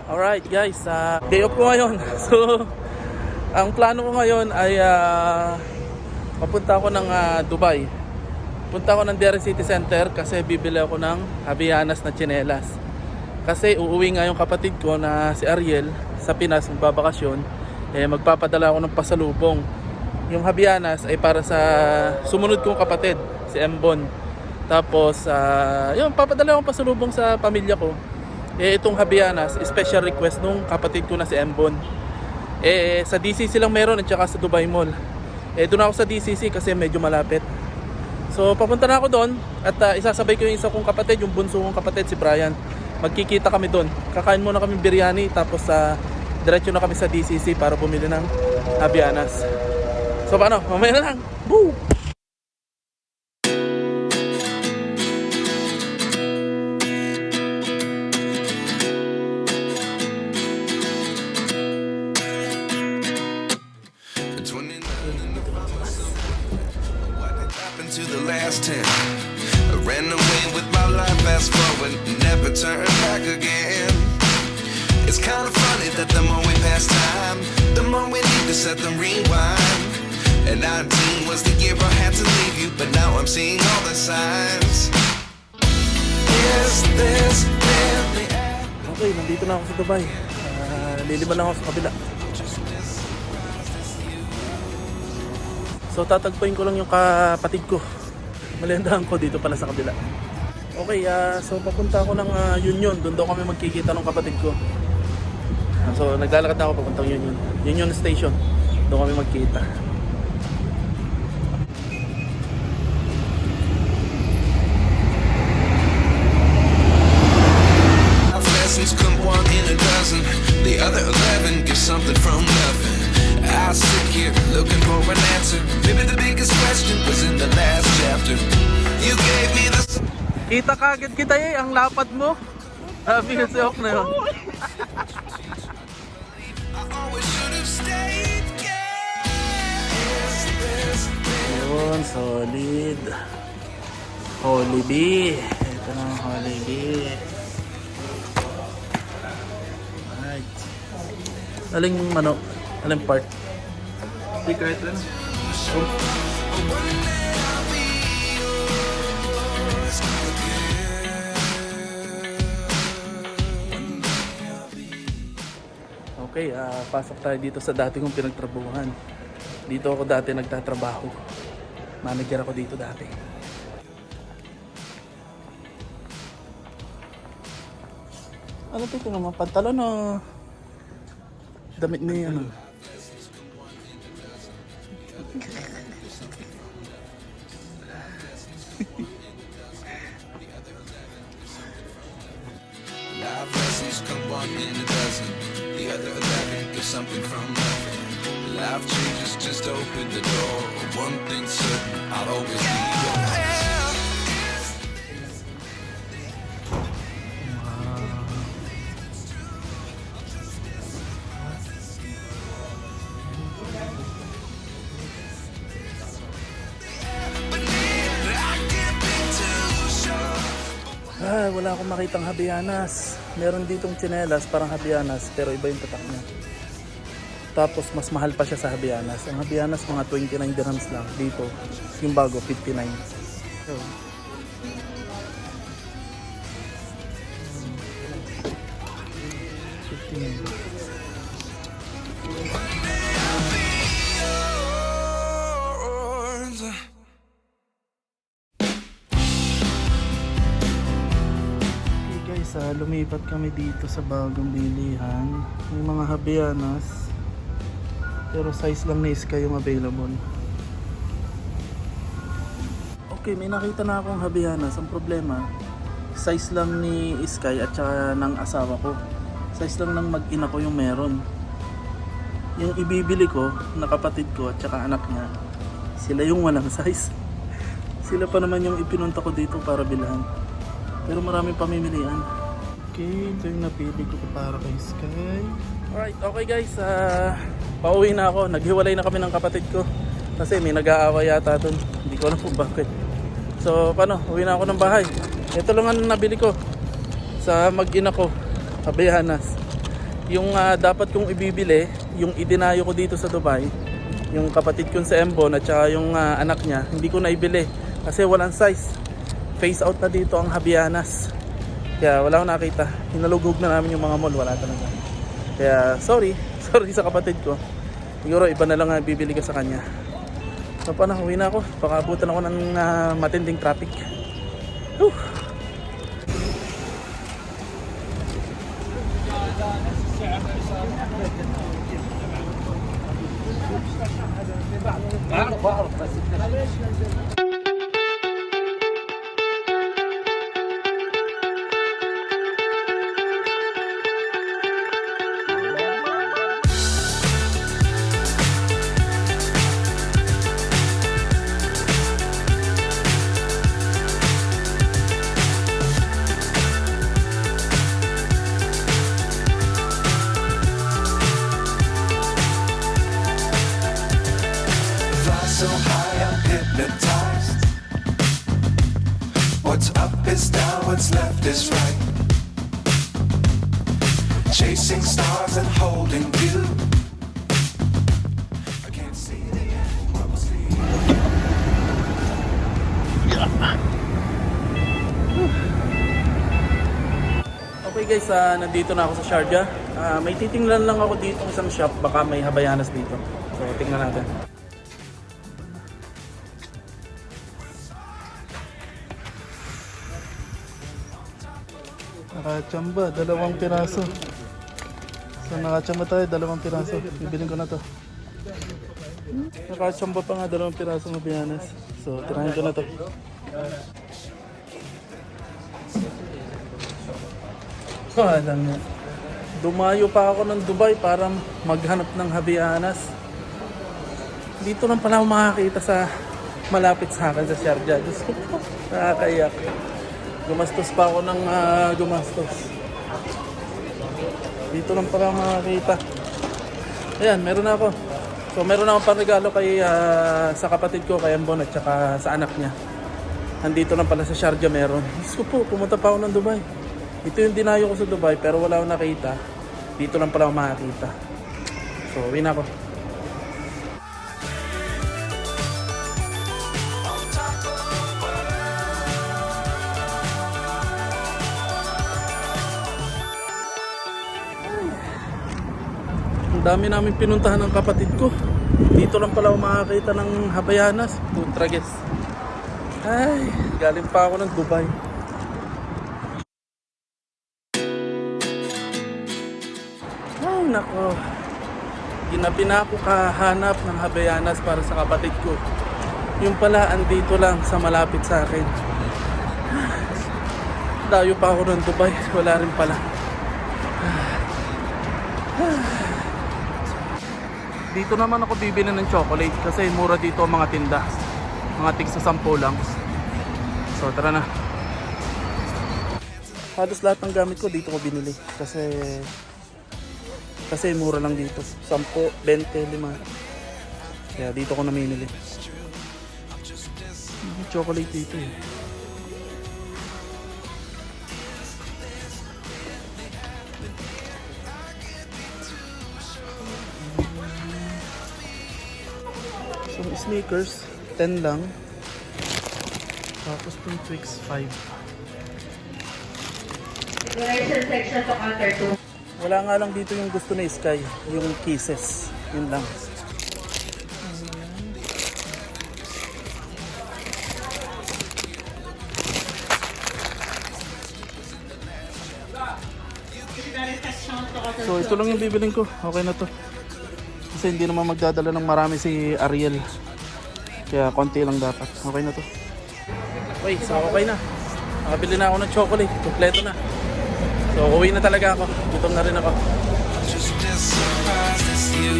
Alright guys, day off ko ngayon. So, ang plano ko ngayon ay papunta ako ng Dubai. Punta ako ng Deira City Center kasi bibili ako ng Havaianas na tsinelas. Kasi uuwi nga yung kapatid ko na si Ariel sa Pinas, magbabakasyon. Magpapadala ako ng pasalubong. Yung Havaianas ay para sa sumunod kong kapatid, si Mbon. Tapos, yun, papadala akong pasalubong sa pamilya ko. Itong Havaianas, special request nung kapatid ko na si Mbon. Sa DCC lang meron at saka sa Dubai Mall. Doon ako sa DCC kasi medyo malapit. So, papunta na ako doon at isasabay ko yung isa kong kapatid, yung bunso kong kapatid, si Brian. Magkikita kami doon. Kakain muna kami biryani tapos diretso na kami sa DCC para bumili ng Havaianas. So, paano? Mamaya na lang. Woo! To the last 10, I ran away with my life, fast forward, never turn back again. It's kind of funny that the more we pass time, the more we need to set them rewind. And 19 was the year I had to leave you, but now I'm seeing all the signs. Is this really? Okay, nandito na ako sa Dubai. Liliban lang ako sa kabila. So tatagpuin ko lang yung kapatid ko. Malendahan ko dito pala sa kabila. Okay, so papunta ako ng Union. Doon daw kami magkikita ng kapatid ko. So naglalakad na ako papuntang Union. Union Station. Doon kami magkita. Lessons come one in a dozen. The other 11 get something from nothing. I sit here looking for an answer. Maybe the biggest question was in the last chapter. You gave me the... Kita kagad kita ang lapad mo. Sabi kasi ok na yun. I always should have stayed. Yun, solid. Holy B. Ito na ang Holy B. Alright. Aling manok? Aling part? Hindi kahit lang. Okay, pasok tayo dito sa dati kong pinagtrabahuhan. Dito ako dati nagtatrabaho. Manager ako dito dati. Ano ito naman? Pantalon o damit ni ano? Life lessons come one in a dozen. The other 11 get something from nothing. Life changes, just open the door. One thing certain, I'll always be yours. Wala akong makitang Havaianas. Meron ditong tsinelas, parang Havaianas, pero iba yung tatak niya. Tapos mas mahal pa siya sa Havaianas. Ang Havaianas mga 29 dirhams lang. Dito, yung bago, 59. So, lumipat kami dito sa bagong bilihan. May mga Havaianas, pero size lang ni Sky yung available. Okay, may nakita na akong Havaianas. Ang problema, size lang ni Sky at saka ng asawa ko. Size lang ng mag-ina ko yung meron. Yung ibibili ko na kapatid ko at saka anak niya, sila yung walang size. Sila pa naman yung ipinunta ko dito para bilhan. Pero maraming pamimilian. Okay, ito yung napili ko para kay Sky. Alright, okay guys, pauwi na ako. Naghiwalay na kami ng kapatid ko kasi may nag-aaway yata dun. Hindi ko alam kung bakit. So paano, uwi na ako ng bahay. Ito lang ang nabili ko sa mag-ina ko, Havaianas. Yung dapat kong ibibili, yung idinayo ko dito sa Dubai, yung kapatid kong sa Embon at saka yung anak niya, hindi ko naibili kasi walang size. Phase out na dito ang Havaianas. Kaya wala akong nakita. Hinalugog na namin yung mga mall, wala talaga. Kaya sorry sa kapatid ko. Siguro iba na lang bibili ko sa kanya. So paano, uwi na ako. Baka abutan ako ng matinding traffic. Whew. Fly so high, I'm hypnotized. What's up is down, what's left is right. Chasing stars and holding you. I can't see the end, but we'll see. Okay guys, nandito na ako sa Sharjah. May titingnan lang ako dito isang shop, baka may Havaianas dito. So tingnan natin. Nakachamba, 2 piraso. So nakachamba tayo, 2 piraso. Bibilin ko na to. Nakachamba pa nga, 2 piraso ng Havaianas. So tirahin ko na to. Alam niya. Dumayo pa ako ng Dubai para maghanap ng Havaianas. Dito lang pala ako makakita sa malapit sa akin sa Sharjah. Diyos ko po, nakakaiyak. Gumastos pa ako ng gumastos. Dito lang pala makakita. Ayan, meron na ako. So meron na akong panregalo kay sa kapatid ko, kay Ambon at saka sa anak niya. Nandito lang pala sa Sharjah meron. Diyos ko po, pumunta pa ako ng Dubai. Ito yung dinayo ko sa Dubai pero wala akong nakita. Dito lang pala ako makakita. So, uwi na ako. Ang dami namin pinuntahan ng kapatid ko. Dito lang pala ako makakita ng Havaianas. Putrages. Ay, galing pa ako ng Dubai. Ay, nako. Ginabi na ako kahanap ng Havaianas para sa kapatid ko. Yung pala, andito lang sa malapit sa akin. Dayo pa ako ng Dubai. Wala rin pala. Dito naman ako bibili ng chocolate kasi mura dito ang mga tinda. Mga tig sa 10 lang. So, tara na. Halos lahat ng gamit ko dito ko binili kasi mura lang dito. 10, 20, 5. Kaya dito ko namimili. Chocolate dito eh. So sneakers 10 lang. Tapos yung Twix 5. Direction section to counter 2. Wala nga lang dito yung gusto na Sky, yung Kisses, yun lang. So ito lang yung bibiling ko, okay na to. Kasi hindi naman magdadala ng marami si Ariel. Kaya konti lang dapat, okay na to. Okay, so okay na. Nakabili na ako ng chocolate, kompleto na. So uwi na talaga ako, gutom na rin ako. Just as surprised as you.